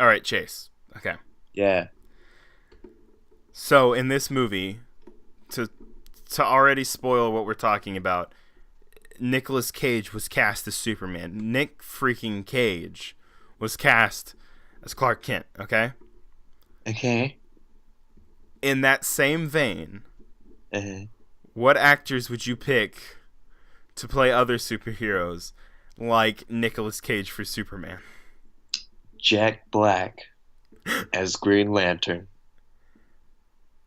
All right, Chase. Okay. Yeah. So in this movie, to to already spoil what we're talking about, Nicolas Cage was cast as Superman. Nick freaking Cage was cast as Clark Kent. Okay. Okay. In that same vein, Uh, what actors would you pick to play other superheroes like Nicolas Cage for Superman? Jack Black as Green Lantern.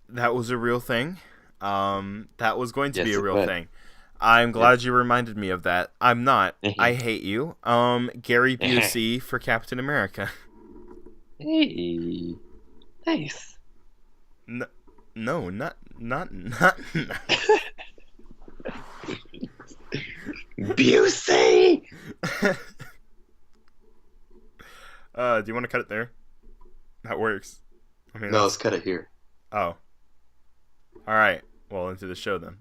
That was a real thing. That was going to be Yes, a it real was. thing. I'm Yep. glad you reminded me of that. I'm not. I hate you. Gary Busey for Captain America. Hey, nice. No, no, not. Busey. Do you want to cut it there? That works. I mean, No, let's that's. cut it here. Oh, all right. Well, into the show then.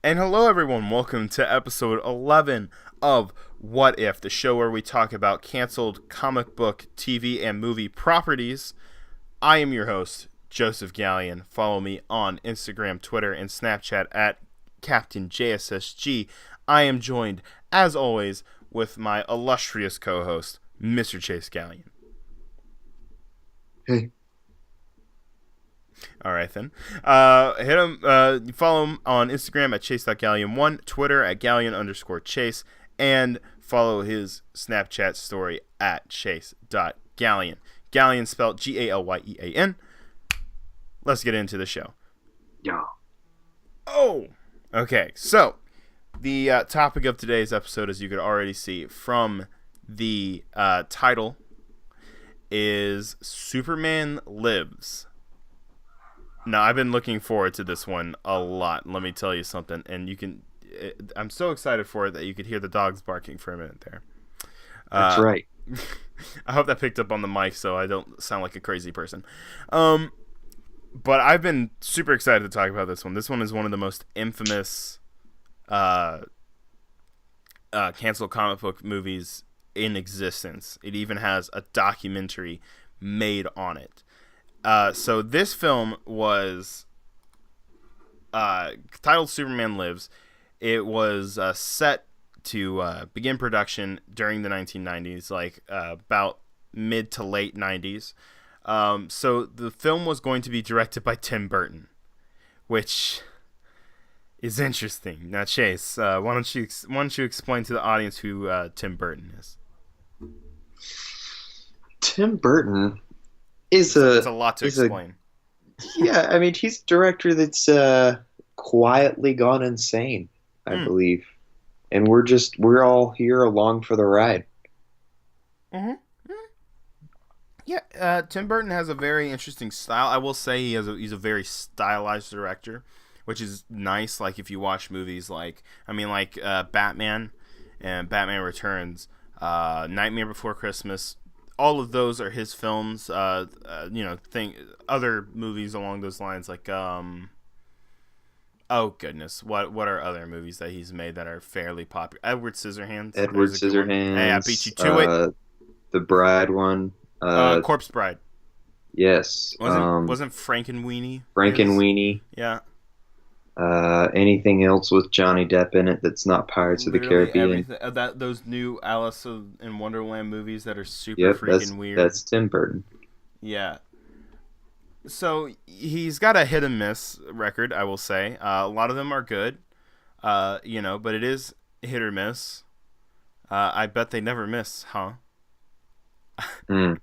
And hello, everyone. Welcome to episode 11 of What If, the show where we talk about canceled comic book, TV, and movie properties. I am your host, Joseph Gallion. Follow me on Instagram, Twitter, and Snapchat at Captain JSSG. I am joined, as always, with my illustrious co-host, Mr. Chase Gallion. Hey. All right, then. Hit him. Follow him on Instagram at chase.gallion1, Twitter at gallion_chase, and follow his Snapchat story at chase.gallion. Gallion spelled Galyean. Let's get into the show. Yeah. Oh! Okay, so the topic of today's episode, as you could already see from the title, is Superman Lives. Now, I've been looking forward to this one a lot. Let me tell you something. And I'm so excited for it that you could hear the dogs barking for a minute there. That's right. I hope that picked up on the mic so I don't sound like a crazy person. But I've been super excited to talk about this one. This one is one of the most infamous canceled comic book movies in existence. It even has a documentary made on it. So this film was titled Superman Lives. It was set to begin production during the 1990s, like about mid to late 90s. So the film was going to be directed by Tim Burton, which is interesting. Now, Chase, why don't you explain to the audience who Tim Burton is? Tim Burton is It's a a lot to is a explain. yeah. I mean, he's a director that's quietly gone insane, I Mm. believe, and we're all here along for the ride. Mm-hmm. Yeah, Tim Burton has a very interesting style. I will say he's a very stylized director, which is nice. Like if you watch movies like Batman and Batman Returns, Nightmare Before Christmas, all of those are his films. Other movies along those lines like oh goodness, what are other movies that he's made that are fairly popular? Edward Scissorhands, Edward there's a good one. Hey, I beat Scissorhands, you to it. the Bride one. Corpse Bride. Yes. Wasn't Frankenweenie his? Frankenweenie. Yeah, Anything else with Johnny Depp in it that's not Pirates of the literally Caribbean? everything. That those new in Wonderland movies that are super Yep, freaking weird. that's Tim Burton. Yeah. So he's got a hit and miss record, I will say. A lot of them are good, but it is hit or miss. I bet they never miss, huh? Mm.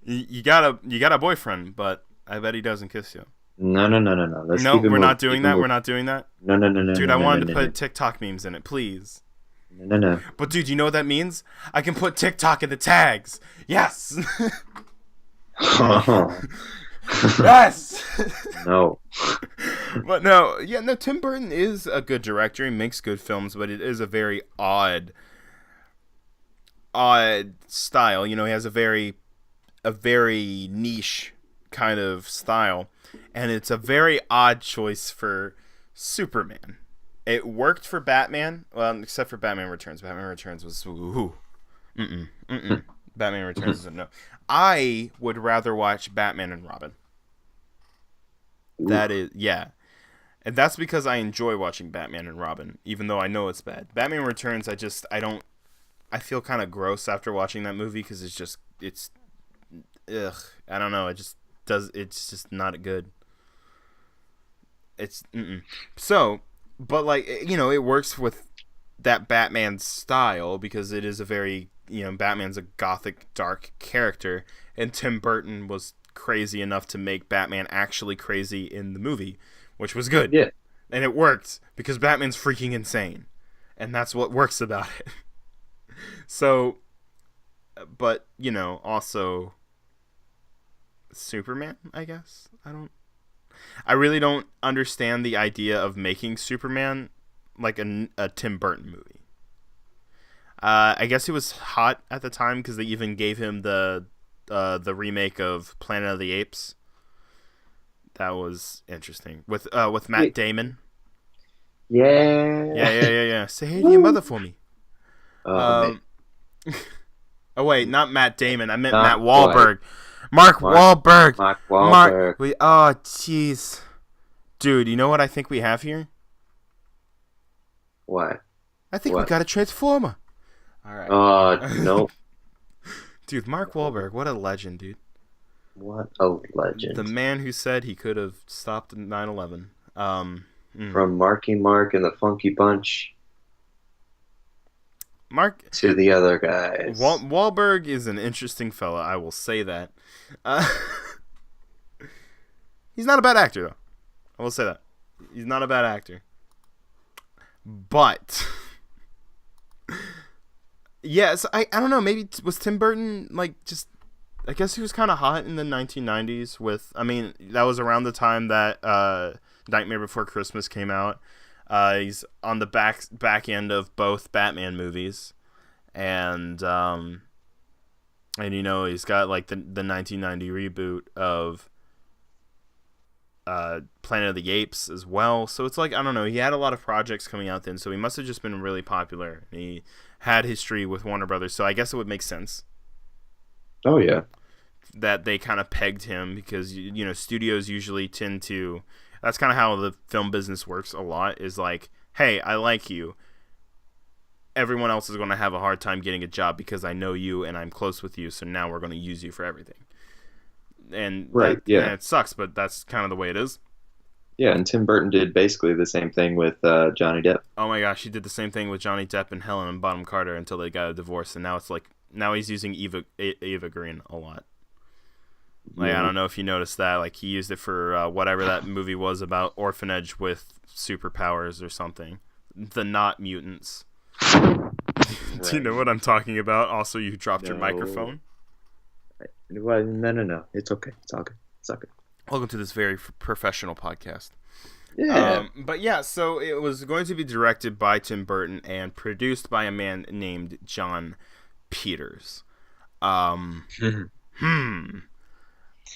You got a boyfriend, but I bet he doesn't kiss you. No, no, no, no, no. Let's No, keep it we're moving. not doing Keep it that. We're moving. not doing that. No, no, no, no, Dude, no, I no, wanted no, to no, put TikTok memes in it, please. no, no, no. But dude, you know what that means? I can put TikTok in the tags. Yes. No. Yes. No. But no, yeah, no. Tim Burton is a good director. He makes good films, but it is a very odd style. He has a very niche kind of style, and it's a very odd choice for Superman. It worked for Batman, well, except for Batman Returns. Batman Returns was ooh, Batman Returns is a no. I would rather watch Batman and Robin. That is, yeah. And that's because I enjoy watching Batman and Robin, even though I know it's bad. Batman Returns, I feel kind of gross after watching that movie because ugh. I don't know. It's just not good. It's, So, but like, it works with that Batman style because it is a very, Batman's a gothic, dark character, and Tim Burton was crazy enough to make Batman actually crazy in the movie, which was good. Yeah. And it worked because Batman's freaking insane. And that's what works about it. So, but, also Superman, I guess. I really don't understand the idea of making Superman like a Tim Burton movie. I guess he was hot at the time because they even gave him the remake of Planet of the Apes. That was interesting with Matt Damon. Yeah. Yeah. Say hey to your mother for me. Man. Oh wait, not Matt Damon. I meant Not Matt Wahlberg. Mark Wahlberg. Oh jeez, dude. You know what I think we have here? What? I think we got a Transformer. All right. Nope. Dude, Mark Wahlberg, what a legend, dude. What a legend. The man who said he could have stopped 9/11. From Marky Mark and the Funky Bunch Mark to the other guys. Wahlberg is an interesting fella, I will say that. He's not a bad actor, though. I will say that. He's not a bad actor. But yes, I don't know, maybe was Tim Burton I guess he was kind of hot in the 1990s that was around the time that Nightmare Before Christmas came out. He's on the back end of both Batman movies, and he's got like the 1990 reboot of Planet of the Apes as well. So it's like, I don't know, he had a lot of projects coming out then, so he must have just been really popular. He had history with Warner Brothers, so I guess it would make sense. Oh yeah. That they kind of pegged him because studios usually tend to. That's kind of how the film business works a lot. Is like, hey, I like you. Everyone else is going to have a hard time getting a job because I know you and I'm close with you. So now we're going to use you for everything. And right, yeah, and it sucks, but that's kind of the way it is. Yeah, and Tim Burton did basically the same thing with Johnny Depp. Oh my gosh, he did the same thing with Johnny Depp and Helen Bonham Carter until they got a divorce, and now he's using Eva Green a lot. Like, I don't know if you noticed that. Like, he used it for whatever that movie was about orphanage with superpowers or something. The Not Mutants. Right. Do you know what I'm talking about? Also, you dropped your microphone. Well, no. It's okay. It's all good. Welcome to this very professional podcast. Yeah. But yeah, so it was going to be directed by Tim Burton and produced by a man named John Peters.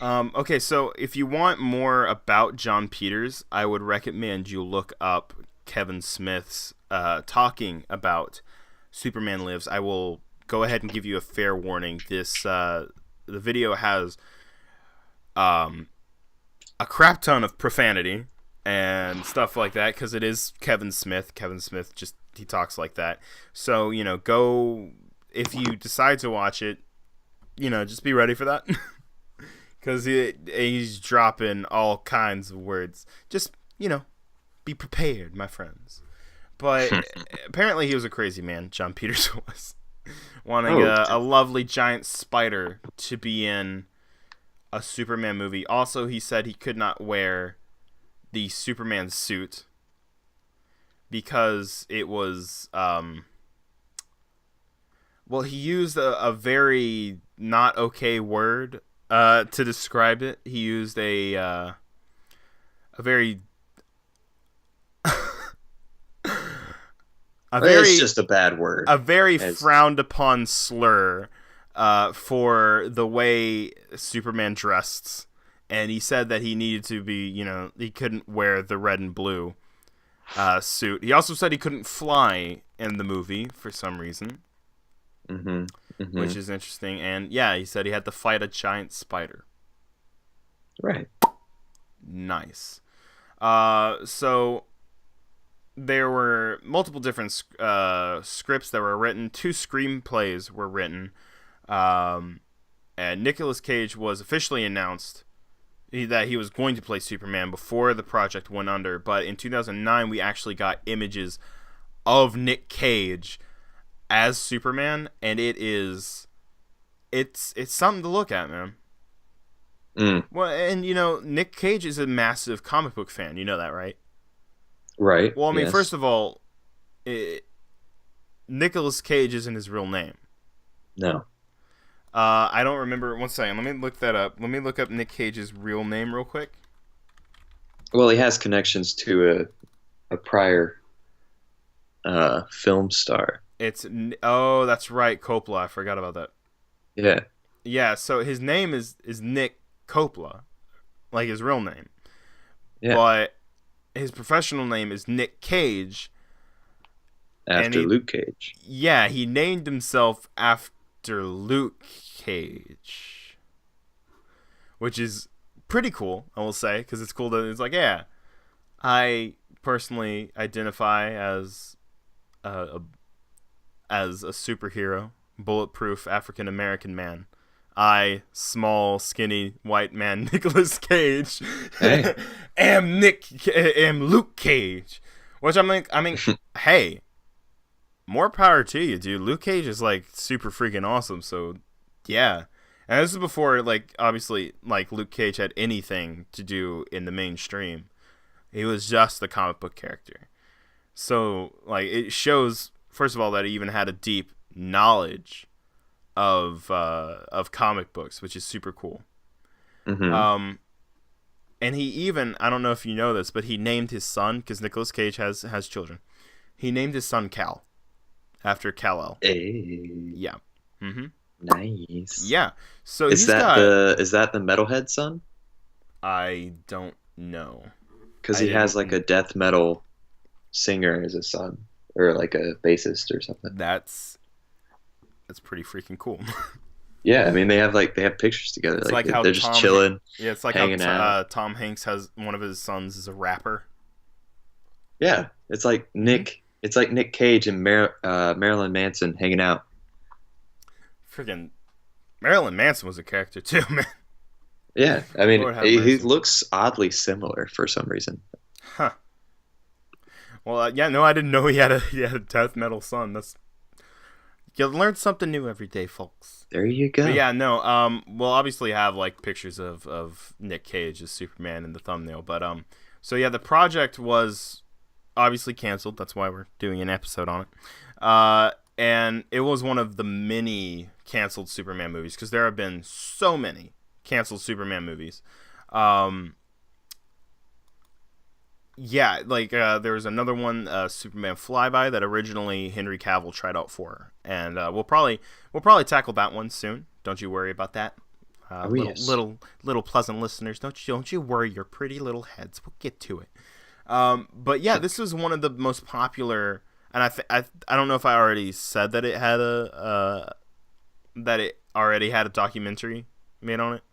Okay, so if you want more about John Peters, I would recommend you look up Kevin Smith's talking about Superman Lives. I will go ahead and give you a fair warning. The video has a crap ton of profanity and stuff like that because it is Kevin Smith. Kevin Smith he talks like that. So, go, if you decide to watch it, just be ready for that. Because he's dropping all kinds of words. Just, be prepared, my friends. But apparently he was a crazy man, John Peters was. Wanting a lovely giant spider to be in a Superman movie. Also, he said he could not wear the Superman suit because it was... he used a very not okay word to describe it. He used a very it's just a bad word. A very frowned upon slur for the way Superman dressed and he said that he needed to be, he couldn't wear the red and blue suit. He also said he couldn't fly in the movie for some reason, Mm-hmm. Mm-hmm. which is interesting. And yeah, he said he had to fight a giant spider. Right. Nice. So there were multiple different scripts that were written. 2 screenplays were written. And Nicolas Cage was officially announced that he was going to play Superman before the project went under. But in 2009, we actually got images of Nick Cage as Superman, and it's something to look at, man. Mm. Well, and Nick Cage is a massive comic book fan. You know that, right? Right. Well, I mean, Yes. first of all, Nicolas Cage isn't his real name. No. I don't remember. One second. Let me look that up. Let me look up Nick Cage's real name real quick. Well, he has connections to a prior film star. Oh, that's right, Coppola. I forgot about that. Yeah. Yeah, so his name is Nick Coppola, like his real name. Yeah. But his professional name is Nick Cage. After Luke Cage. Yeah, he named himself after Luke Cage, which is pretty cool, I will say, because it's cool that it's like, yeah, I personally identify as a superhero, bulletproof African American man. I, small, skinny, white man, Nicolas Cage, Hey. am Luke Cage. Which I mean, hey, more power to you, dude. Luke Cage is like super freaking awesome. So, yeah. And this is before, like, obviously, like Luke Cage had anything to do in the mainstream. He was just the comic book character. So, like, it shows, first of all, that he even had a deep knowledge of comic books, which is super cool. Mm-hmm. And he even, I don't know if you know this, but he named his son, because Nicolas Cage has children. He named his son Kal, after Kal-El. Hey. Yeah. Mm-hmm. Nice. Yeah. So Is he's that got. the Metalhead son? I don't know. Because he has like a death metal singer as a son, or like a bassist or something. That's pretty freaking cool. Yeah, I mean they have pictures together. It's like how they're just Tom chilling. Yeah, it's like hanging how out. Tom Hanks has one of his sons is a rapper. Yeah, it's like Nick. It's like Nick Cage and Marilyn Manson hanging out. Freaking Marilyn Manson was a character too, man. Yeah, I mean Lord have he mercy. looks oddly similar for some reason. Huh. Well, yeah, no, I didn't know he had a death metal son. You learn something new every day, folks. There you go. But yeah, no, we'll obviously have like pictures of Nick Cage as Superman in the thumbnail, but so yeah, the project was obviously canceled. That's why we're doing an episode on it. And it was one of the many canceled Superman movies, because there have been so many canceled Superman movies. Yeah, like there was another one, Superman Flyby, that originally Henry Cavill tried out for, and we'll probably tackle that one soon. Don't you worry about that. Oh, Little, yes. little pleasant listeners, don't you worry your pretty little heads. We'll get to it. But yeah, this was one of the most popular, and I don't know if I already said that it had a documentary made on it.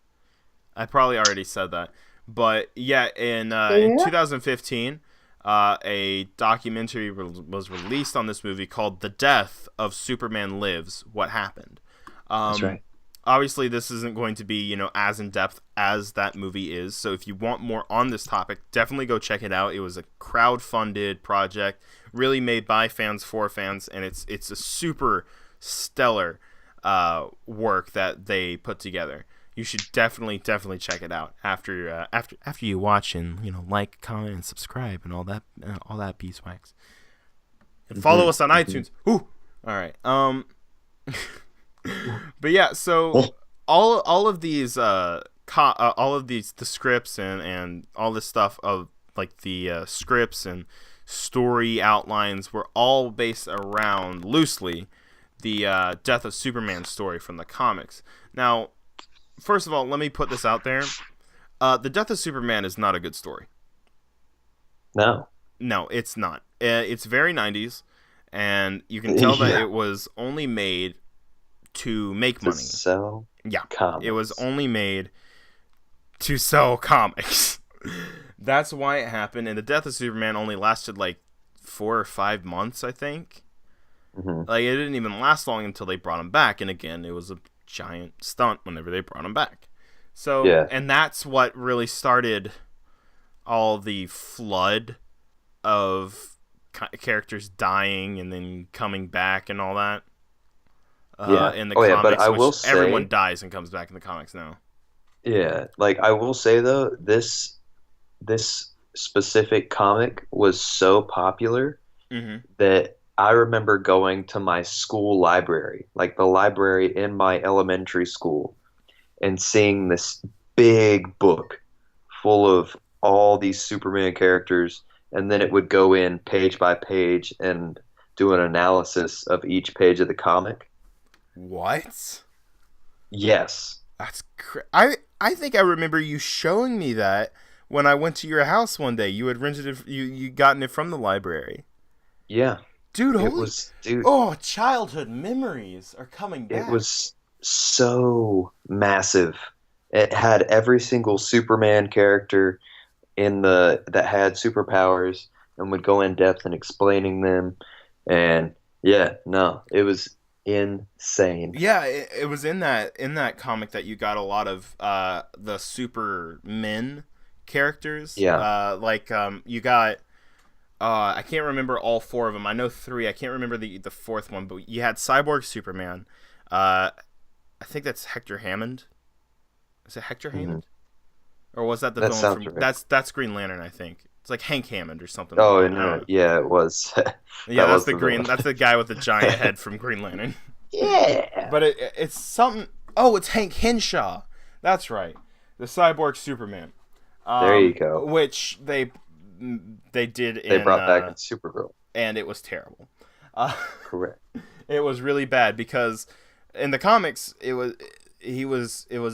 I probably already said that. But yeah, in 2015, a documentary was released on this movie called "The Death of Superman Lives: What Happened." That's right. Obviously, this isn't going to be as in depth as that movie is. So if you want more on this topic, definitely go check it out. It was a crowd-funded project, really made by fans for fans, and it's a super stellar work that they put together. You should definitely check it out after you watch and like, comment, and subscribe and all that beeswax. And follow us on iTunes. Ooh, all right. But yeah, so all of these the scripts and all this stuff of like the scripts and story outlines were all based around loosely the Death of Superman story from the comics. Now, first of all, let me put this out there. The Death of Superman is not a good story. No. No, it's not. It's very 90s, and you can tell that Yeah. it was only made to make To money. sell Yeah, it was comics. only made to sell comics. That's why it happened, and the Death of Superman only lasted like 4 or 5 months, I think. Hmm. Like, it didn't even last long until they brought him back, and again, it was a giant stunt whenever they brought him back. So, Yeah. and that's what really started all the flood of characters dying and then coming back and all that Yeah. in the Oh yeah, but comics, I will which everyone say, dies and comes back in the comics now. yeah, like I will say though, this specific comic was so popular Mm-hmm. that I remember going to my school library, like the library in my elementary school, and seeing this big book full of all these Superman characters, and then it would go in page by page and do an analysis of each page of the comic. What? Yes. I think I remember you showing me that when I went to your house one day. You had rented it. You gotten it from the library. Yeah. Dude, It holy. was, dude, Oh, childhood memories are coming it back. was so massive. It had every single Superman character in the that had superpowers and would go in depth in explaining them. And yeah, no, it was insane. Yeah, it was in that comic that you got a lot of the Supermen characters. Yeah. You got I can't remember all four of them. I know three. I can't remember the fourth one, but you had Cyborg Superman. Uh, I think that's Hector Hammond. Is it Hector Hmm. Hammond? Or was that the That villain sounds from right. that's Green Lantern, I think. It's like Hank Hammond or something like Oh, that. no, yeah, it was. Yeah, That that's was the the villain. green. That's the guy with the giant head from Green Lantern. Yeah. But it's something. Oh, it's Hank Henshaw. That's right. The Cyborg Superman. There you go. Which they did They in brought back in Supergirl. and it was terrible. Uh, Correct. it was really bad because in the comics it was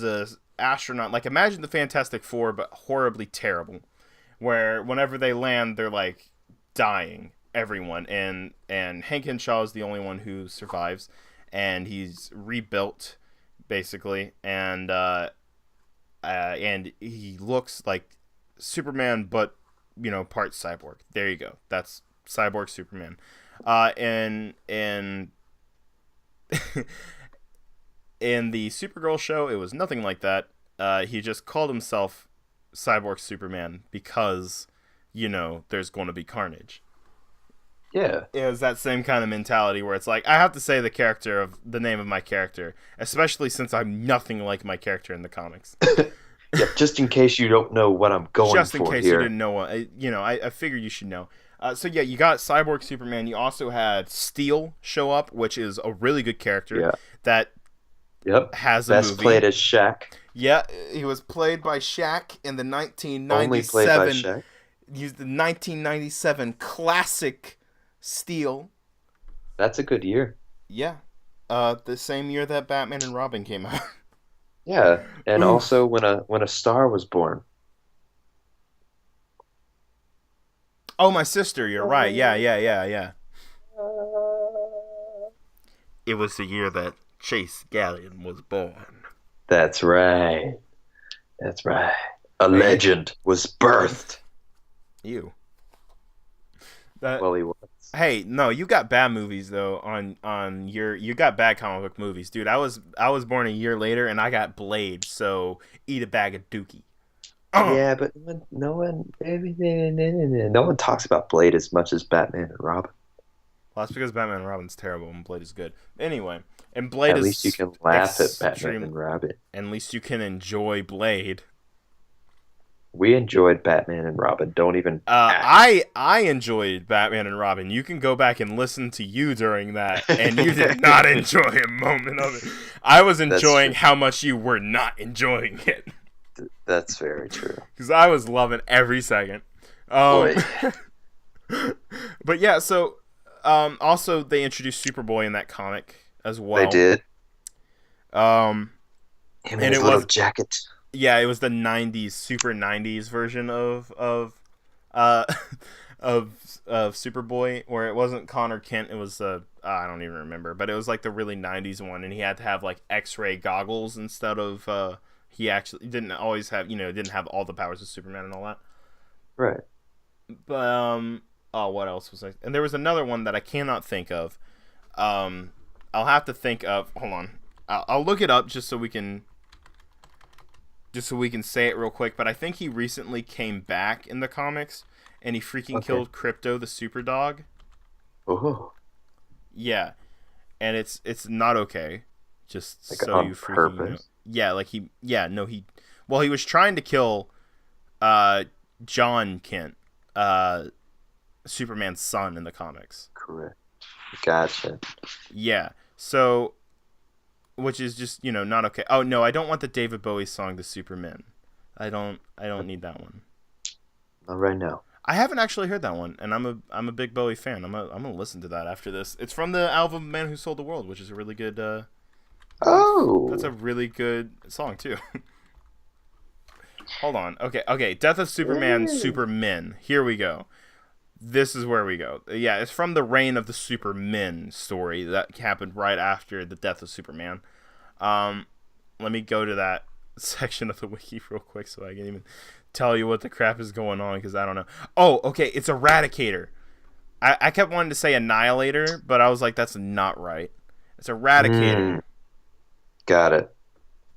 a astronaut. Like, imagine the Fantastic Four but horribly terrible, where whenever they land they're like dying everyone, and Hank Henshaw is the only one who survives, and he's rebuilt basically, and he looks like Superman, but part cyborg. There you go. That's Cyborg Superman. And in the Supergirl show, it was nothing like that. He just called himself Cyborg Superman because there's going to be carnage. Yeah. It was that same kind of mentality where it's like, I have to say the name of my character, especially since I'm nothing like my character in the comics. Yeah, just in case you don't know what I'm going Just in for case you here. didn't know, I figured you should know. So yeah, you got Cyborg Superman. You also had Steel show up, which is a really good character Yeah. that Yep. has a Best movie. played as Shaq. Yeah, he was played by Shaq in the Only played by 1997. Shaq. Used the 1997 classic Steel. That's a good year. Yeah, the same year that Batman and Robin came out. Yeah, and Oof. also when a star was born. Oh, my sister. You're right. Yeah, yeah, yeah, yeah. It was the year that Chase Gallion was born. That's right. That's right. A Man, legend was birthed. you. That. Well, he was. Hey, no, you got bad movies though. You got bad comic book movies, dude. I was born a year later, and I got Blade. So eat a bag of Dookie. Yeah, but no one talks about Blade as much as Batman and Robin. Well, that's because Batman and Robin's terrible and Blade is good. Anyway, and Blade At least you is can laugh at Batman extreme. and Robin. At least you can enjoy Blade. We enjoyed Batman and Robin. Don't even Uh, ask. I enjoyed Batman and Robin. You can go back and listen to you during that, and you did not enjoy a moment of it. I was That's enjoying true. how much you were not enjoying it, That's very true. because I was loving every second. Um, Boy, but yeah, so also they introduced Superboy in that comic as they well. did. Um, Him in and his it little was jacket. Yeah, it was the '90s, super '90s version uh of Superboy, where it wasn't Connor Kent. It was I don't even remember, but it was like the really '90s one, and he had to have like X-ray goggles instead of he actually didn't always have didn't have all the powers of Superman and all that. Right. But oh, what else was I? And there was another one that I cannot think of. Um, I'll have to think of. Hold on, I'll look it up just so we can say it real quick. But I think he recently came back in the comics, and he freaking Okay. killed Crypto the Super Dog. Oh, Yeah, and it's not okay. Just like so you on freaking know. purpose. Yeah, like well, he was trying to kill uh John Kent, uh Superman's son in the comics. Correct. Gotcha. Yeah. So which is just, not okay. Oh no, I don't want the David Bowie song The Superman. I don't need that one. Not right now. I haven't actually heard that one, and I'm a big Bowie fan. I'm gonna listen to that after this. It's from the album Man Who Sold the World, which is a really good that's a Oh. really good song too. Hold on. Okay. Death of Superman, Yeah. Supermen. Here we go. This is where we go. Yeah, it's from the Reign of the Supermen story that happened right after the death of Superman. Um, Let me go to that section of the wiki real quick so I can even tell you what the crap is going on because I don't know. Oh, okay, it's Eradicator. I kept wanting to say Annihilator, but I was like, that's not right. It's Eradicator. Mm, got it.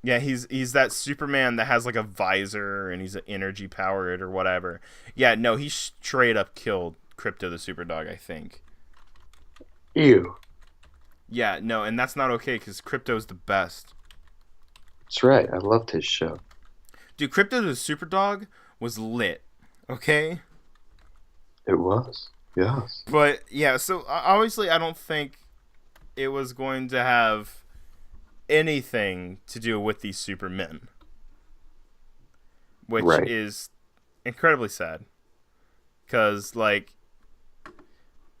Yeah, he's that Superman that has like a visor and he's energy powered or whatever. Yeah, no, he straight up killed Crypto the Superdog, I think. Ew. Yeah, no, and that's not okay because Crypto's the best. That's right. I loved his show. Dude, Crypto the Superdog was lit. Okay? It was. Yes. But yeah, so obviously I don't think it was going to have anything to do with these supermen, which Right. is incredibly sad. Because, like,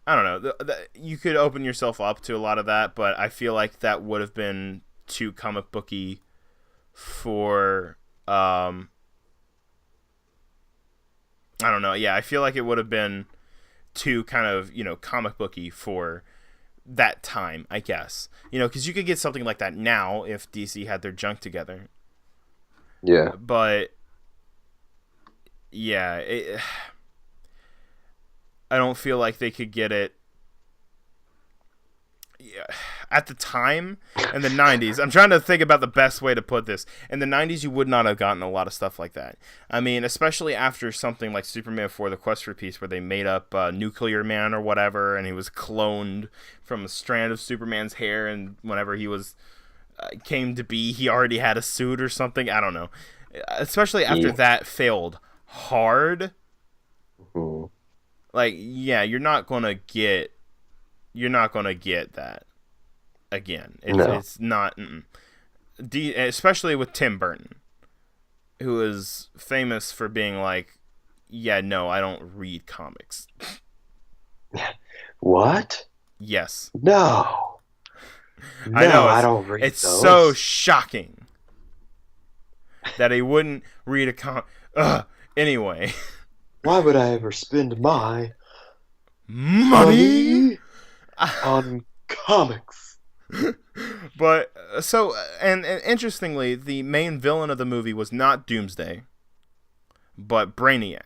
I don't know. You could open yourself up to a lot of that, but I feel like that would have been too comic booky for. I don't know. Yeah, I feel like it would have been too kind of, comic booky for that time, I guess. Because you could get something like that now if DC had their junk together. Yeah. But, yeah, I don't feel like they could get it at the time in the 90s. I'm trying to think about the best way to put this. In the 90s, you would not have gotten a lot of stuff like that. I mean, especially after something like Superman 4 The Quest for Peace, where they made up Nuclear Man or whatever, and he was cloned from a strand of Superman's hair, and whenever he was came to be, he already had a suit or something. I don't know. Especially after Yeah. that failed hard. Mhm. Like, yeah, you're not gonna get that again. No. It's not, especially with Tim Burton, who is famous for being like, yeah, no, I don't read comics. What? Yes, No. I No, know I don't read it's so those. shocking that he wouldn't read a comic. Anyway, Why would I ever spend my money. money on comics? But so and interestingly, the main villain of the movie was not Doomsday, but Brainiac.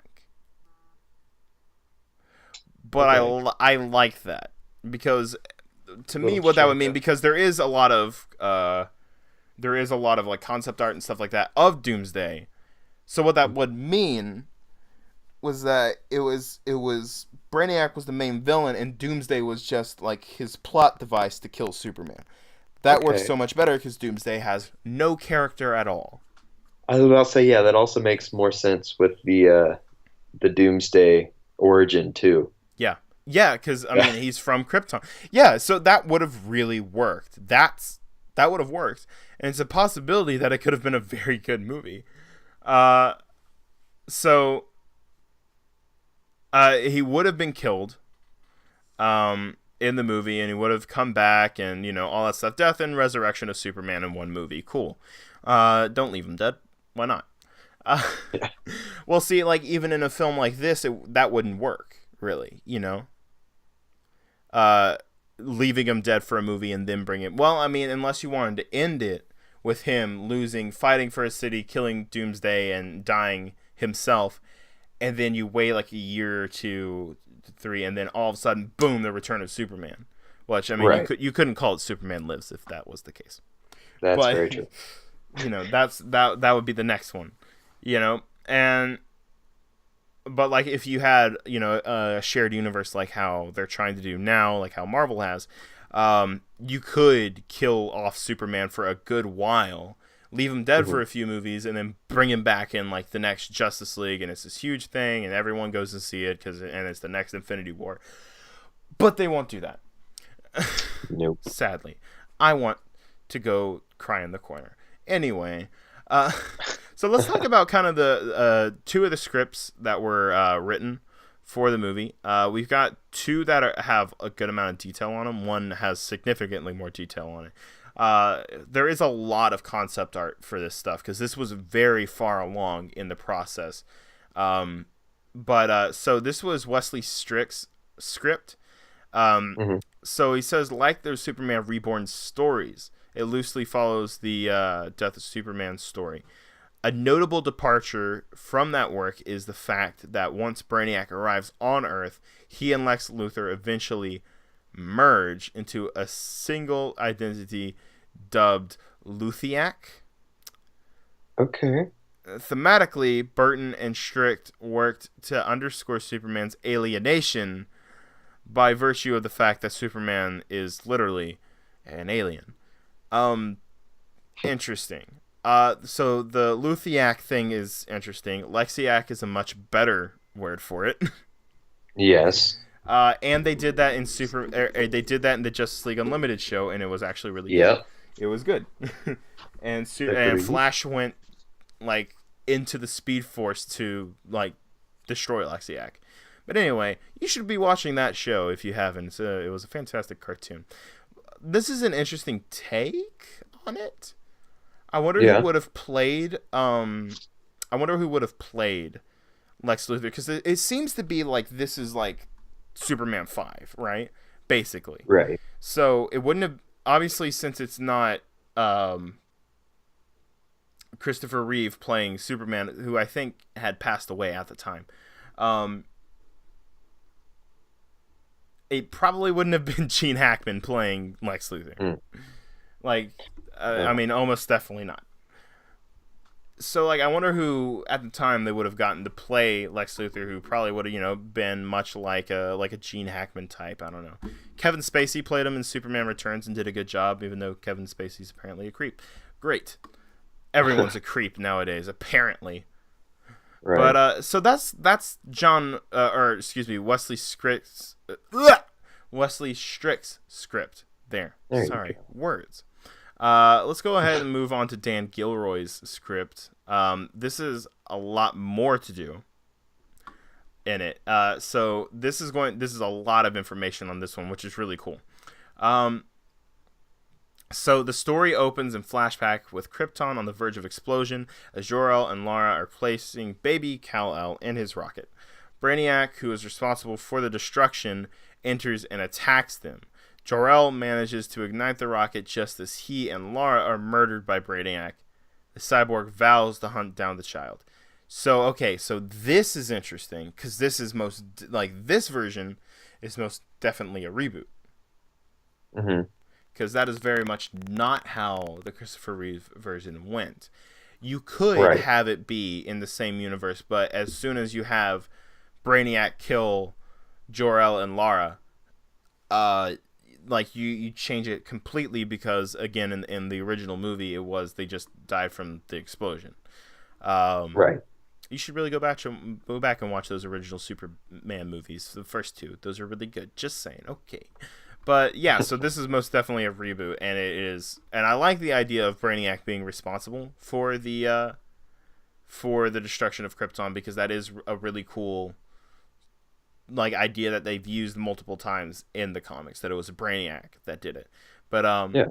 But Okay. I like that because to me Little what that would mean, shakeup. because there is a lot of like concept art and stuff like that of Doomsday. So what that would mean was that it was Brainiac was the main villain and Doomsday was just like his plot device to kill Superman. That works Okay. so much better because Doomsday has no character at all. I was about to say, yeah, that also makes more sense with the Doomsday origin too. Yeah. Yeah, because I Yeah. mean he's from Krypton. Yeah, so that would have really worked. That would have worked, and it's a possibility that it could have been a very good movie. Uh, so he would have been killed, in the movie, and he would have come back, and all that stuff. Death and resurrection of Superman in one movie. Cool. Don't leave him dead. Why not? Uh, well, see, like even in a film like this, that wouldn't work really. Uh, leaving him dead for a movie and then bring it. Well, I mean, unless you wanted to end it with him losing, fighting for his city, killing Doomsday, and dying himself, and then you wait like a year or two, three, and then all of a sudden, boom, the return of Superman. Which I mean, Right. you couldn't call it Superman Lives if that was the case. That's But very true. that would be the next one, and but like if you had a shared universe like how they're trying to do now, like how Marvel has, you could kill off Superman for a good while, leave him dead Hmm. for a few movies, and then bring him back in like the next Justice League, and it's this huge thing, and everyone goes to see it and it's the next Infinity War. But they won't do that. Nope. Sadly, I want to go cry in the corner. Anyway, uh, so let's talk about kind of the two of the scripts that were written for the movie. We've got two that have a good amount of detail on them. One has significantly more detail on it. There is a lot of concept art for this stuff because this was very far along in the process. Um, but so this was Wesley Strick's script. Um, Hmm. so he says, like those Superman Reborn stories, it loosely follows the Death of Superman story. A notable departure from that work is the fact that once Brainiac arrives on Earth, he and Lex Luthor eventually merge into a single identity dubbed Luthiac. Okay. Thematically, Burton and Strict worked to underscore Superman's alienation by virtue of the fact that Superman is literally an alien. Um, Interesting. So the Luthiac thing is interesting. Lexiac is a much better word for it. Yes. And they did that in they did that in the Justice League Unlimited show, and it was actually really good. Yep. It was good. And Agreed. Flash went like into the Speed Force to like destroy Lexiac. But anyway, you should be watching that show if you haven't. It was a fantastic cartoon. This is an interesting take on it. I wonder who Yeah. would have played. I wonder who would have played Lex Luthor because it seems to be like this is like Superman 5, right? Basically. Right. So it wouldn't have obviously since it's not um, Christopher Reeve playing Superman, who I think had passed away at the time. Um, it probably wouldn't have been Gene Hackman playing Lex Luthor. Mm. Like, I No. mean, almost definitely not. So, like, I wonder who at the time they would have gotten to play Lex Luthor, who probably would have, been much like a Gene Hackman type. I don't know. Kevin Spacey played him in Superman Returns and did a good job, even though Kevin Spacey's apparently a creep. Great. Everyone's a creep nowadays, apparently. But Right. so that's John, or excuse me, Wesley Strick's script. There. There you Sorry, go. words. Let's go ahead and move on to Dan Gilroy's script. This is a lot more to do in it. So this is a lot of information on this one, which is really cool. Um, so the story opens in flashback with Krypton on the verge of explosion as Jor-El and Lara are placing baby Kal-El in his rocket. Brainiac, who is responsible for the destruction, enters and attacks them. Jor-El manages to ignite the rocket just as he and Lara are murdered by Brainiac. The cyborg vows to hunt down the child. So okay, so this is interesting because this is this version is most definitely a reboot Hmm. because that is very much not how the Christopher Reeve version went. You could Right. have it be in the same universe, but as soon as you have Brainiac kill Jor-El and Lara, uh, like you change it completely because again in the original movie it was they just died from the explosion. Um, Right. you should really go back and watch those original Superman movies, the first two. Those are really good. Just saying. Okay. But yeah, so this is most definitely a reboot, and it is, and I like the idea of Brainiac being responsible for the destruction of Krypton because that is a really cool like idea that they've used multiple times in the comics that it was Brainiac that did it. But Yeah.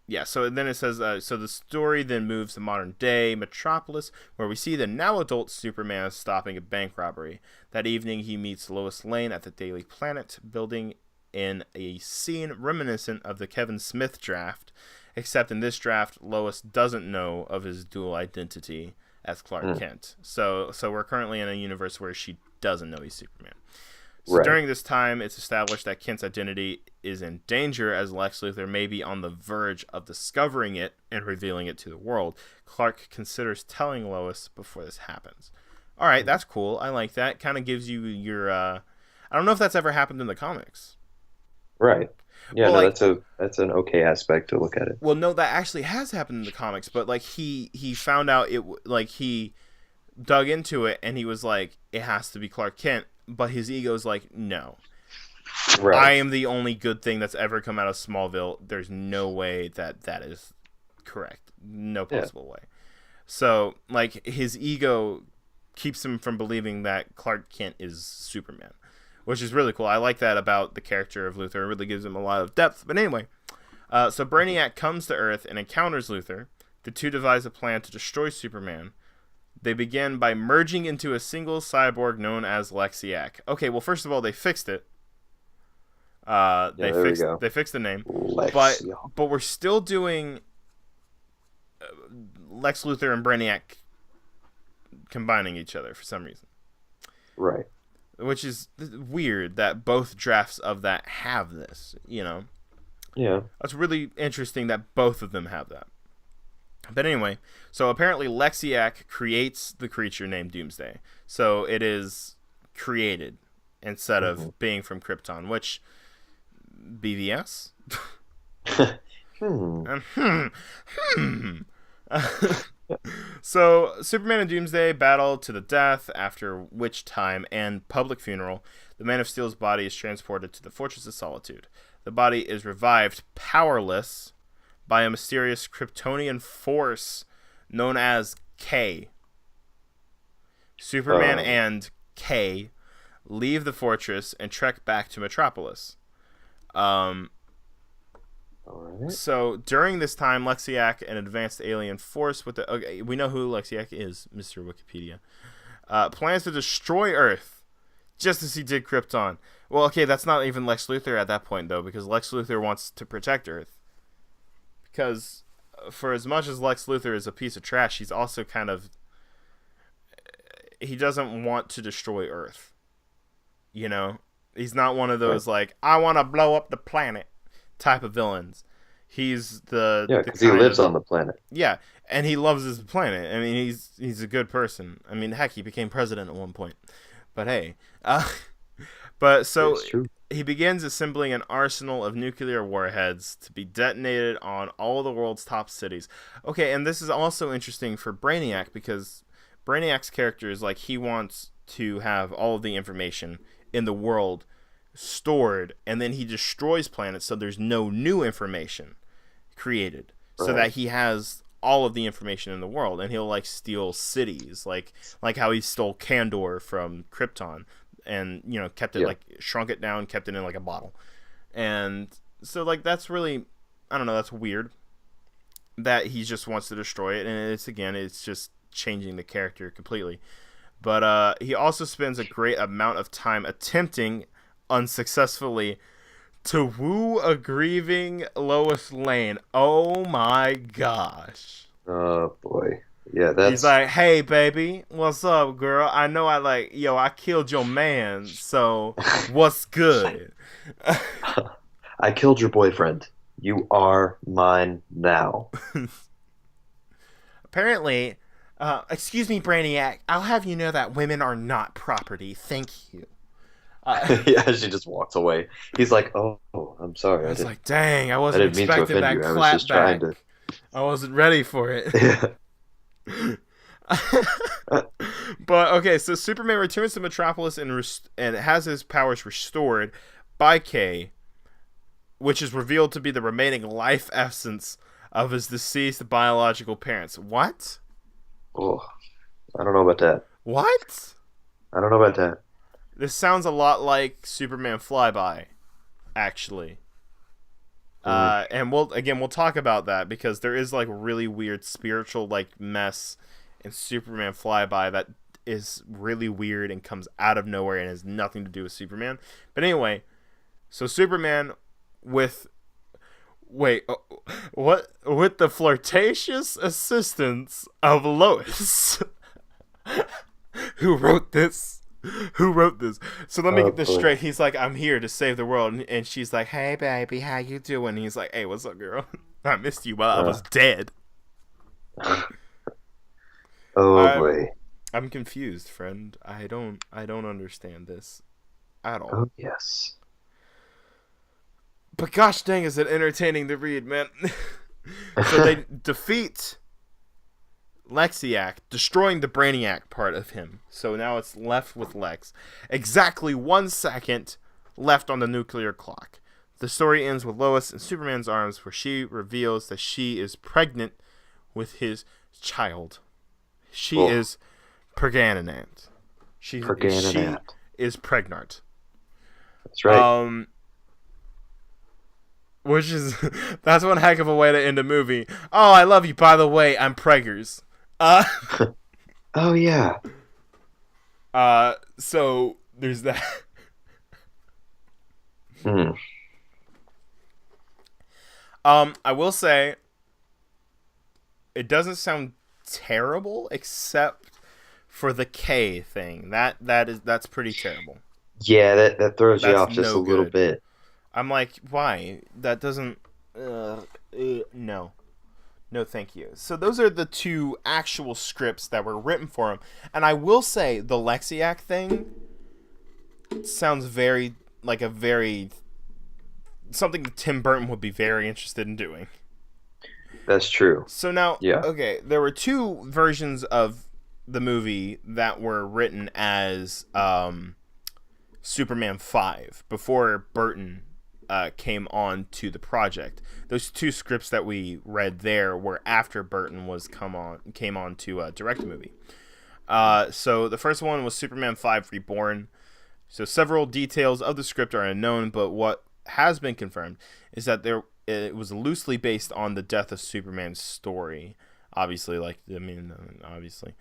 yeah, so then it says, so the story then moves to modern day Metropolis, where we see the now adult Superman stopping a bank robbery. That evening, he meets Lois Lane at the Daily Planet building in a scene reminiscent of the Kevin Smith draft, except in this draft, Lois doesn't know of his dual identity as Clark Mm, Kent. So we're currently in a universe where she doesn't know he's Superman. So right. during this time, it's established that Kent's identity is in danger as Lex Luthor may be on the verge of discovering it and revealing it to the world. Clark considers telling Lois before this happens. All right, that's cool. I like that. Kind of gives you your. I don't know if that's ever happened in the comics. Right. Yeah, Well, no, like, that's an okay aspect to look at it. well, no, that actually has happened in the comics. But like, he found out it. Like he dug into it and he was like, it has to be Clark Kent. But his ego's like, no, I Right. am the only good thing that's ever come out of Smallville. There's no way that that is correct. No Yeah. possible way. So, like, his ego keeps him from believing that Clark Kent is Superman, which is really cool. I like that about the character of Luthor. It really gives him a lot of depth. But anyway, so Brainiac comes to Earth and encounters Luthor. The two devise a plan to destroy Superman. They begin by merging into a single cyborg known as Lexiac. Okay, well, first of all, they fixed it. Yeah, there we go. They fixed the name, but Lexion. but we're still doing Lex Luthor and Brainiac combining each other for some reason, Right. which is weird that both drafts of that have this. Yeah. That's really interesting that both of them have that. But anyway, so apparently Lexiac creates the creature named Doomsday. So it is created instead Hmm. of being from Krypton, which BVS. Hmm. Hmm. Hmm. So Superman and Doomsday battle to the death, after which time and public funeral, the Man of Steel's body is transported to the Fortress of Solitude. The body is revived powerless by a mysterious Kryptonian force known as K. Superman Um, and K leave the fortress and trek back to Metropolis. Um, all right. so during this time, Lexiac, an advanced alien force with the okay, we know who Lexiac is, Mr. Wikipedia, plans to destroy Earth, just as he did Krypton. Well, okay, that's not even Lex Luthor at that point though, because Lex Luthor wants to protect Earth. Because for as much as Lex Luthor is a piece of trash, he's also kind of he doesn't want to destroy Earth. You know, he's not one of Right. those like I want to blow up the planet type of villains. He's Yeah, the because he kind lives of on the planet. yeah, and he loves his planet. I mean, he's a good person. I mean, heck, he became president at one point. But hey, but so It's true. he begins assembling an arsenal of nuclear warheads to be detonated on all the world's top cities. Okay, and this is also interesting for Brainiac because Brainiac's character is like he wants to have all of the information in the world stored, and then he destroys planets so there's no new information created, so Right. that he has all of the information in the world, and he'll like steal cities, like how he stole Kandor from Krypton, and kept it Yeah. like shrunk it down, kept it in like a bottle, and so like that's really, I don't know, that's weird that he just wants to destroy it, and it's just changing the character completely. But he also spends a great amount of time attempting unsuccessfully to woo a grieving Lois Lane. Oh my gosh. Oh boy. Yeah, He's that's. like, hey baby, what's up, girl? I know I killed your man, so what's good? I killed your boyfriend. You are mine now. Apparently, excuse me, Brainiac, I'll have you know that women are not property. Thank you. Yeah, she just walks away. He's like, "Oh, I'm sorry. I I was didn't. like, dang, I I wasn't didn't mean to expecting offend that you. I was clap just trying back. to." I wasn't ready for it. Yeah. But okay, so Superman returns to Metropolis and has his powers restored by K, which is revealed to be the remaining life essence of his deceased biological parents. What? Oh, I don't know about that. What? I don't know about that. This sounds a lot like Superman Flyby, actually. Mm. And we'll talk about that because there is like really weird spiritual like mess in Superman Flyby that is really weird and comes out of nowhere and has nothing to do with Superman. But anyway, so Superman with what with the flirtatious assistance of Lois, who wrote this. Who wrote this? So let me Oh get this boy. straight. He's like, I'm here to save the world, and she's like, Hey, baby, how you doing? And he's like, Hey, what's up, girl? I missed you while I Uh, was dead. oh I'm boy. I'm confused, friend. I don't understand this at all. Oh yes. But gosh dang, is it entertaining to read, man? So they defeat Lexiac, destroying the Brainiac part of him. So now it's left with Lex. Exactly 1 second left on the nuclear clock. The story ends with Lois in Superman's arms, where she reveals that she is pregnant with his child. She Oh, is pregnant. She Perganonat. is pregnant. That's right. Um, which is that's one heck of a way to end a movie. Oh, I love you. By the way, I'm preggers. Uh, Oh yeah. so there's that. Mm. I will say it doesn't sound terrible, except for the K thing. That's pretty terrible. Yeah, that throws you That's off just a no little good. bit. I'm like, why? That doesn't. No. No, thank you. So those are the two actual scripts that were written for him. And I will say the Lexiac thing sounds very like a very something that Tim Burton would be very interested in doing. That's true. So now, Yeah. okay, there were two versions of the movie that were written as Superman 5 before Burton came on to the project. Those two scripts that we read there were after Burton came on to direct the movie. So the first one was Superman 5 Reborn. So several details of the script are unknown, but what has been confirmed is that it was loosely based on the death of Superman's story. Obviously, obviously.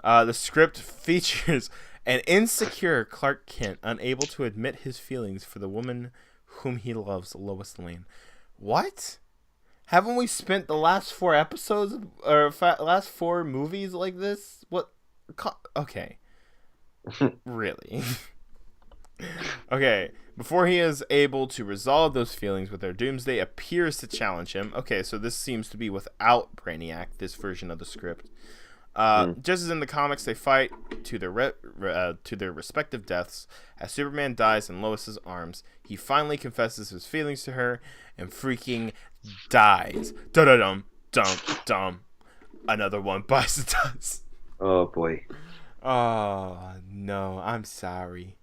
The script features an insecure Clark Kent unable to admit his feelings for the woman whom he loves, Lois Lane. What? Haven't we spent the last four episodes or last four movies like this? What? Okay. Really? Okay. Before he is able to resolve those feelings with their Doomsday appears to challenge him. Okay, so this seems to be without Brainiac, this version of the script. Mm. Just as in the comics, they fight to their respective deaths. As Superman dies in Lois's arms, he finally confesses his feelings to her and freaking dies. Dum dum dum. Another one bites the dust. Oh boy. Oh no, I'm sorry.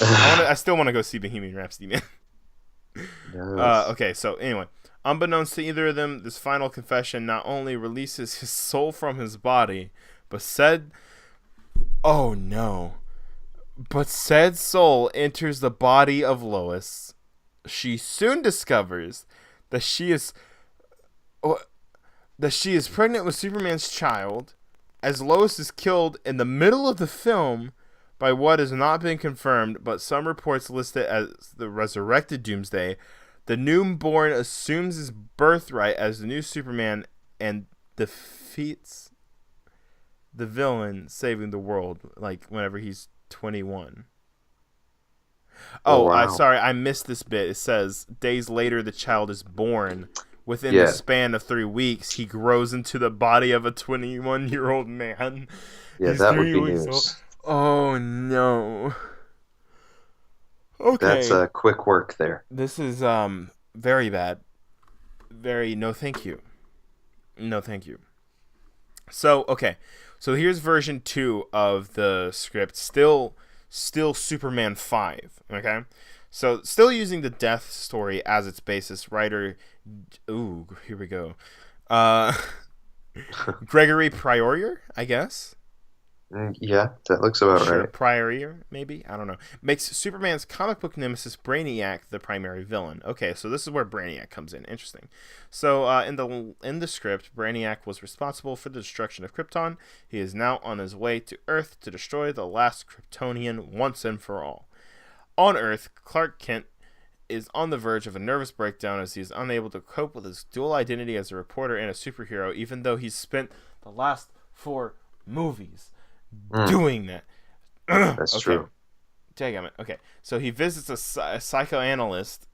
I still want to go see Bohemian Rhapsody, man. Yes. Okay, so anyway, unbeknownst to either of them, this final confession not only releases his soul from his body, but oh no, but said soul enters the body of Lois. She soon discovers that oh, she is pregnant with Superman's child, as Lois is killed in the middle of the film by what has not been confirmed, but some reports list it as the resurrected Doomsday. The newborn assumes his birthright as the new Superman and defeats the villain, saving the world, like whenever he's 21. Oh Oh, wow. sorry, I missed this bit. It says days later the child is born. Within the Yeah. span of 3 weeks, he grows into the body of a 21-year-old man. Yeah, He's that would be 3 weeks old. news. Oh no. That's Okay. quick work there. This is very bad. Very no thank you. No thank you. So, okay. So here's version 2 of the script. Still Superman 5, okay? So, still using the death story as its basis, writer ooh, here we go. Uh Gregory Priorier, I guess. Yeah, that looks about Sure, right. prior year, maybe? I don't know. Makes Superman's comic book nemesis Brainiac the primary villain. Okay, so this is where Brainiac comes in. Interesting. So in the script, Brainiac was responsible for the destruction of Krypton. He is now on his way to Earth to destroy the last Kryptonian once and for all. On Earth, Clark Kent is on the verge of a nervous breakdown as he is unable to cope with his dual identity as a reporter and a superhero, even though he's spent the last four movies Mm, doing that. that's Okay, true. Dagummit. Okay, so he visits a psychoanalyst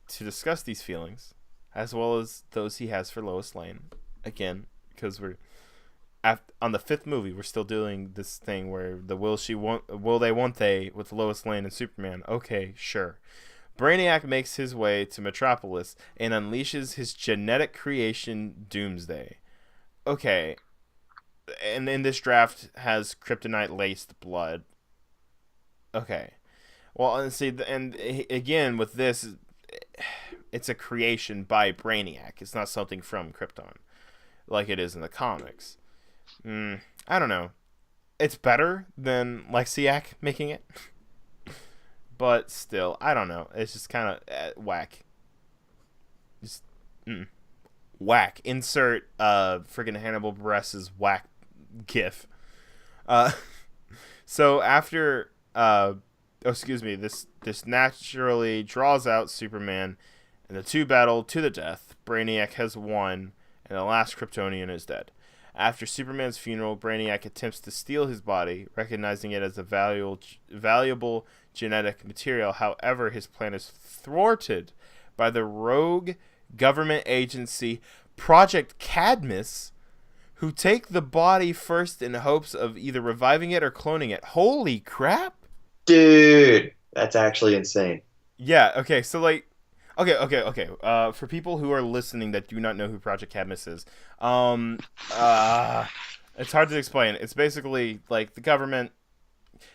to discuss these feelings, as well as those he has for Lois Lane. Again, because on the fifth movie, we're still doing this thing where the will they won't they with Lois Lane and Superman. Okay, sure. Brainiac makes his way to Metropolis and unleashes his genetic creation Doomsday. Okay, and in this draft has kryptonite laced blood. Okay. Well, and see, and again with this, it's a creation by Brainiac. It's not something from Krypton like it is in the comics. I don't know. It's better than Lexiac making it, but still, I don't know. It's just kind of whack. Just whack. Insert freaking Hannibal Buress's whack gif. Uh, so after excuse me, this naturally draws out Superman, and the two battle to the death. Brainiac has won, and the last Kryptonian is dead. After Superman's funeral, Brainiac attempts to steal his body, recognizing it as a valuable genetic material. However, his plan is thwarted by the rogue government agency Project Cadmus, who take the body first in hopes of either reviving it or cloning it. Holy crap! Dude, that's actually insane. Yeah. Okay. So like, okay. For people who are listening that do not know who Project Cadmus is, um, uh, it's hard to explain. It's basically like the government.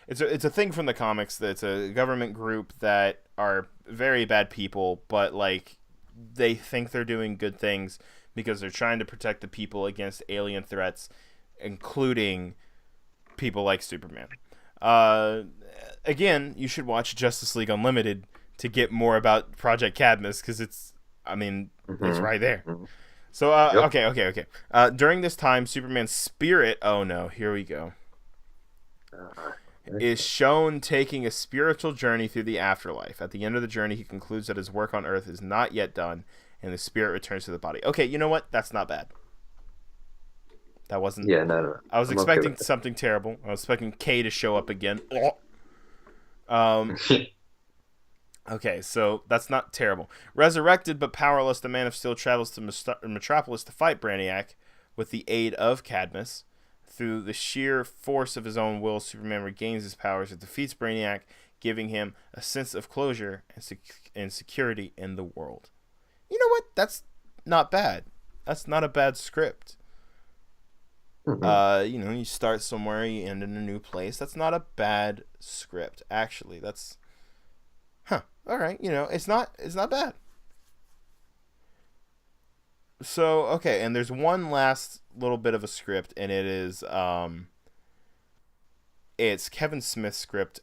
It's a thing from the comics. That it's a government group that are very bad people, but like they think they're doing good things because they're trying to protect the people against alien threats, including people like Superman. Uh, Again, you should watch Justice League Unlimited to get more about Project Cadmus because I mean, it's Hmm. right there. Hmm. So, Yep. okay. During this time, Superman's spirit, oh no, here we go, is Okay. shown taking a spiritual journey through the afterlife. At the end of the journey, he concludes that his work on Earth is not yet done, and the spirit returns to the body. Okay, you know what? That's not bad. That wasn't. Yeah, no, no, no. I was I'm okay expecting with something terrible. I was expecting K to show up again. Um, it. Okay, so that's not terrible. Resurrected but powerless, the Man of Steel travels to Metropolis to fight Brainiac with the aid of Cadmus. Through the sheer force of his own will, Superman regains his powers and defeats Brainiac, giving him a sense of closure and security in the world. You know what? That's not bad. That's not a bad script. Hmm. You start somewhere, you end in a new place. That's not a bad script, actually. That's all right. It's not bad. So okay, and there's one last little bit of a script, and it's Kevin Smith's script.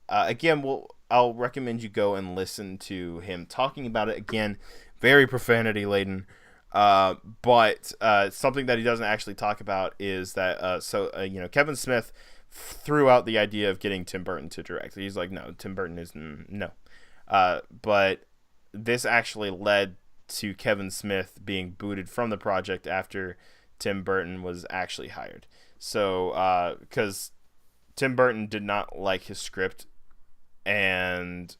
Again, I'll recommend you go and listen to him talking about it again. Very profanity laden. But something that he doesn't actually talk about is that Kevin Smith threw out the idea of getting Tim Burton to direct. He's like, no, Tim Burton is no. But this actually led to Kevin Smith being booted from the project after Tim Burton was actually hired. So, because Tim Burton did not like his script, and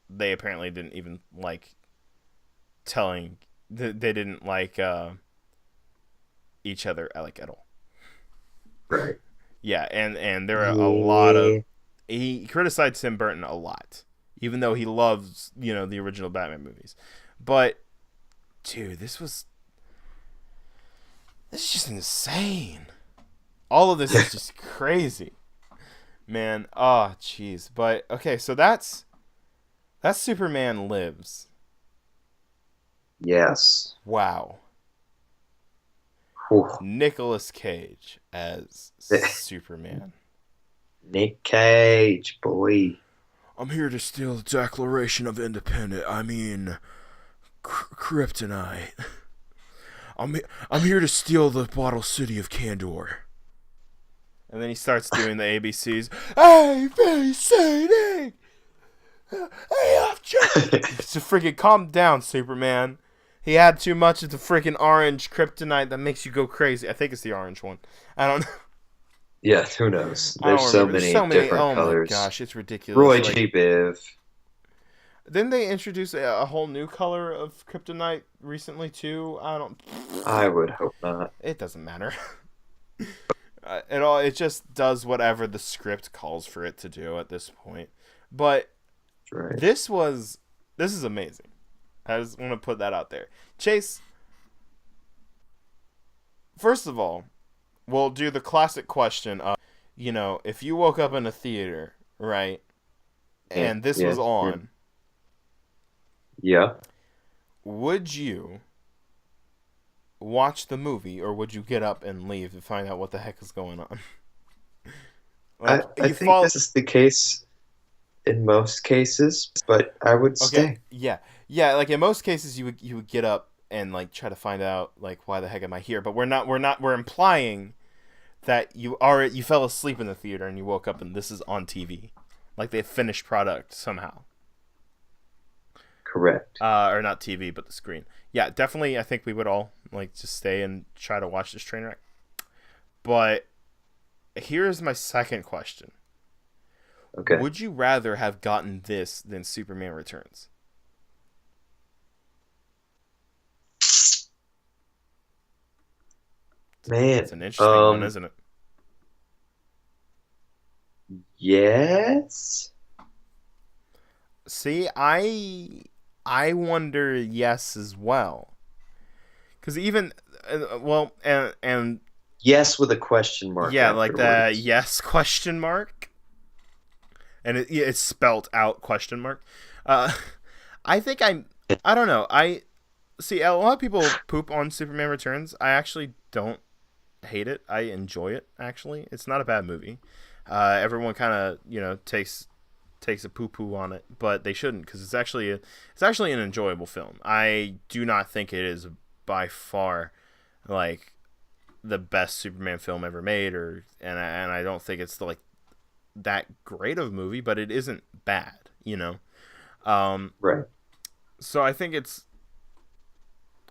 they apparently didn't even like telling. They didn't like each other like at all. Right. Yeah, and there are a lot of Yeah. he criticized Tim Burton a lot, even though he loves the original Batman movies. But dude, this is just insane. All of this is just crazy, man. Oh, jeez. But okay, so that's Superman Lives. Yes. Wow. Whew. Nicolas Cage as Superman. Nick Cage, boy. I'm here to steal the Declaration of Independence. I mean, kryptonite. I'm I'm here to steal the bottle city of Kandor. And then he starts doing the ABCs. A B C D E F G. So freaking calm down, Superman. He had too much of the freaking orange kryptonite that makes you go crazy. I think it's the orange one. I don't know. Yeah, who knows? I don't There's so remember. There's many so many. different Oh my colors. gosh, it's ridiculous. Roy Like, G. Biv. didn't they introduce a whole new color of kryptonite recently too? I don't. I would hope not. It doesn't matter. It just does whatever the script calls for it to do at this point. But Right. this is amazing. I just want to put that out there. Chase, first of all, we'll do the classic question of, if you woke up in a theater, right, and this was on, Yeah. would you watch the movie or would you get up and leave to find out what the heck is going on? I think this is the case in most cases, but I would Okay, stay. yeah. Like in most cases, you would get up and like try to find out like why the heck am I here? But we're implying that you fell asleep in the theater and you woke up and this is on TV, like the finished product somehow. Correct. Or not TV, but the screen. Yeah, definitely. I think we would all like just stay and try to watch this train wreck. But here's my second question. Okay. Would you rather have gotten this than Superman Returns? Man. It's an interesting one, isn't it? Yes. See, I wonder yes as well. Because even, well, and Yes with a question mark yeah, like the afterwards. yes question mark. And it's spelt out question mark. Uh, I think I don't know. I see a lot of people poop on Superman Returns. I actually don't hate it. I enjoy it. Actually, it's not a bad movie. Everyone kind of takes a poo poo on it, but they shouldn't because it's actually an enjoyable film. I do not think it is by far like the best Superman film ever made, and I don't think it's like that great of a movie, but it isn't bad, Right. So I think it's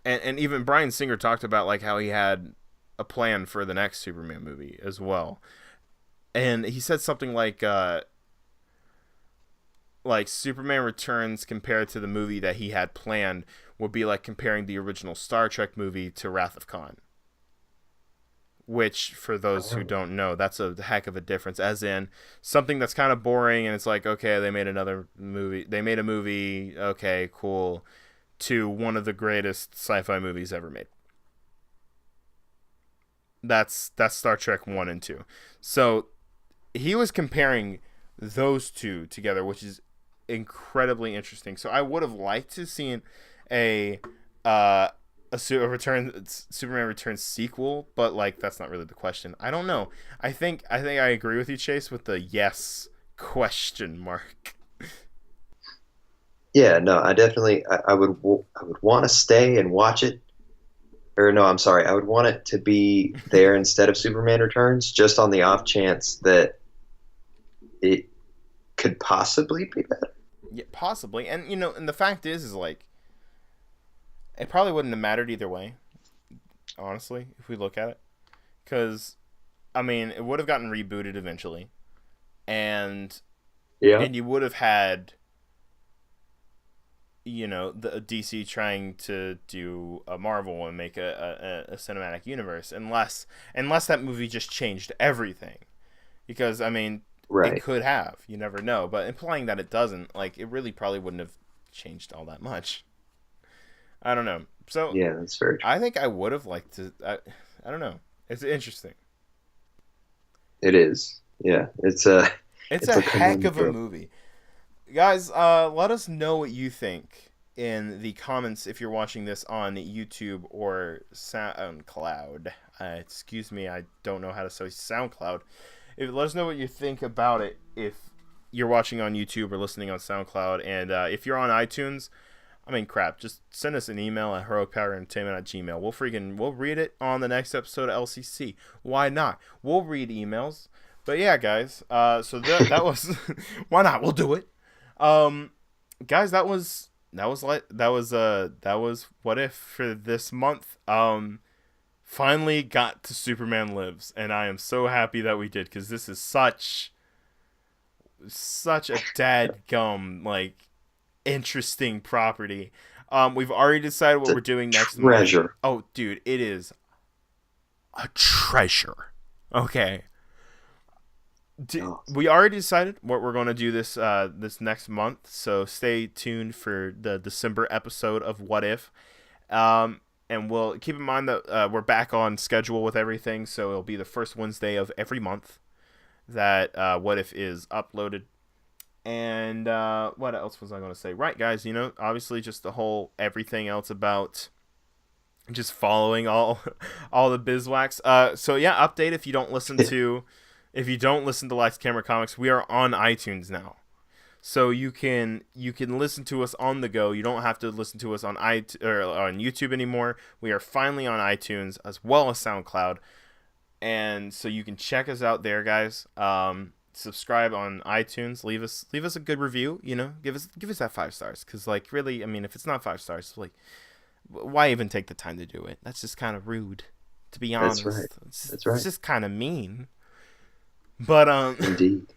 and even Bryan Singer talked about like how he had a plan for the next Superman movie as well, and he said something like Superman Returns compared to the movie that he had planned would be like comparing the original Star Trek movie to Wrath of Khan. Which, for those who don't know, that's a heck of a difference. As in, something that's kind of boring, and it's like, okay, they made another movie. They made a movie, okay, cool, to one of the greatest sci-fi movies ever made. That's Star Trek 1 and 2. So, he was comparing those two together, which is incredibly interesting. So, I would have liked to seen a Superman Returns sequel, but like that's not really the question. I don't know. I think I agree with you, Chase, with the yes question mark. Yeah, no, I definitely I would want to stay and watch it. Or no, I'm sorry. I would want it to be there instead of Superman Returns just on the off chance that it could possibly be better. Yeah, possibly. And and the fact is like it probably wouldn't have mattered either way, honestly, if we look at it. Cuz I mean, it would have gotten rebooted eventually. And Yeah. and you would have had the DC trying to do a Marvel and make a cinematic universe, unless that movie just changed everything, because I mean it Right. could have, you never know, but implying that it doesn't, like, it really probably wouldn't have changed all that much. I don't know. So Yeah, that's very true. I think I would have liked to. I don't know. It's interesting. It is. Yeah. It's It's a a heck of a conundrum. movie. Guys, let us know what you think in the comments if you're watching this on YouTube or SoundCloud. Excuse me, I don't know how to say SoundCloud. Let us know what you think about it if you're watching on YouTube or listening on SoundCloud. And if you're on iTunes, I mean, crap, just send us an email at heroicpowerentertainment@gmail.com. We'll read it on the next episode of LCC. Why not? We'll read emails. But yeah, guys, so that was why not? We'll do it. Guys, that was What If for this month. Finally got to Superman Lives, and I am so happy that we did, because this is such a dadgum, like, interesting property. We've already decided what It's we're a doing next month. treasure. Oh, dude, it is a treasure. Okay. We already decided what we're going to do this next month, so stay tuned for the December episode of What If. And we'll keep in mind that we're back on schedule with everything, so it'll be the first Wednesday of every month that What If is uploaded. And what else was I going to say? Right, guys, obviously just the whole everything else about just following all the bizwax. So yeah, update if you don't listen to Lights Camera Comics, we are on iTunes now. So you can listen to us on the go. You don't have to listen to us on on YouTube anymore. We are finally on iTunes as well as SoundCloud. And so you can check us out there, guys. Subscribe on iTunes. Leave us a good review, Give us that 5 stars, cuz like really, I mean, if it's not 5 stars, like why even take the time to do it? That's just kind of rude, to be honest. That's right. It's just kind of mean. But Indeed.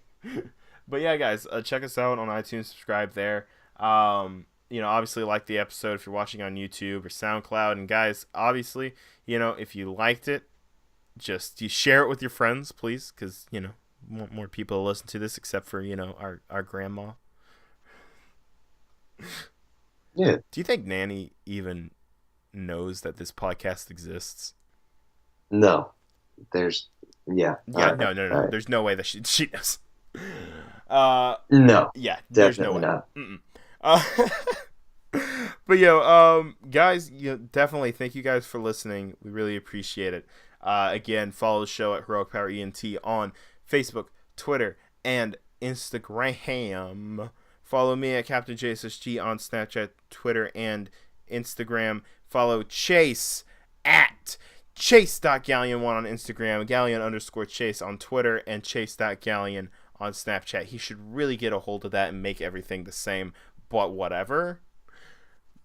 But yeah, guys, check us out on iTunes. Subscribe there. Obviously like the episode if you're watching on YouTube or SoundCloud. And guys, obviously, if you liked it, you share it with your friends, please, because want more people to listen to this, except for our grandma. Yeah. Do you think Nanny even knows that this podcast exists? No. Yeah. Yeah, All no. right. There's no way that she knows. No. Yeah, there's no way. Not. But guys, definitely thank you guys for listening. We really appreciate it. Again, follow the show at Heroic Power ENT on Facebook, Twitter, and Instagram. Follow me at Captain JSSG on Snapchat, Twitter, and Instagram. Follow Chase at Chase.Galleon1 on Instagram, Galleon_Chase on Twitter, and Chase.Galleon on Snapchat. He should really get a hold of that and make everything the same, but whatever.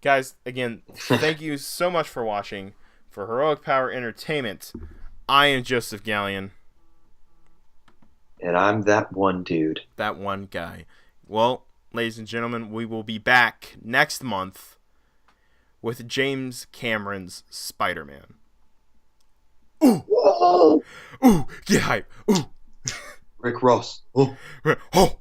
Guys, again, thank you so much for watching. For Heroic Power Entertainment, I am Joseph Galleon. And I'm that one dude. That one guy. Well, ladies and gentlemen, we will be back next month with James Cameron's Spider-Man. Ooh! Whoa! Ooh! Get hype! Ooh! Rick Ross. Oh. Oh!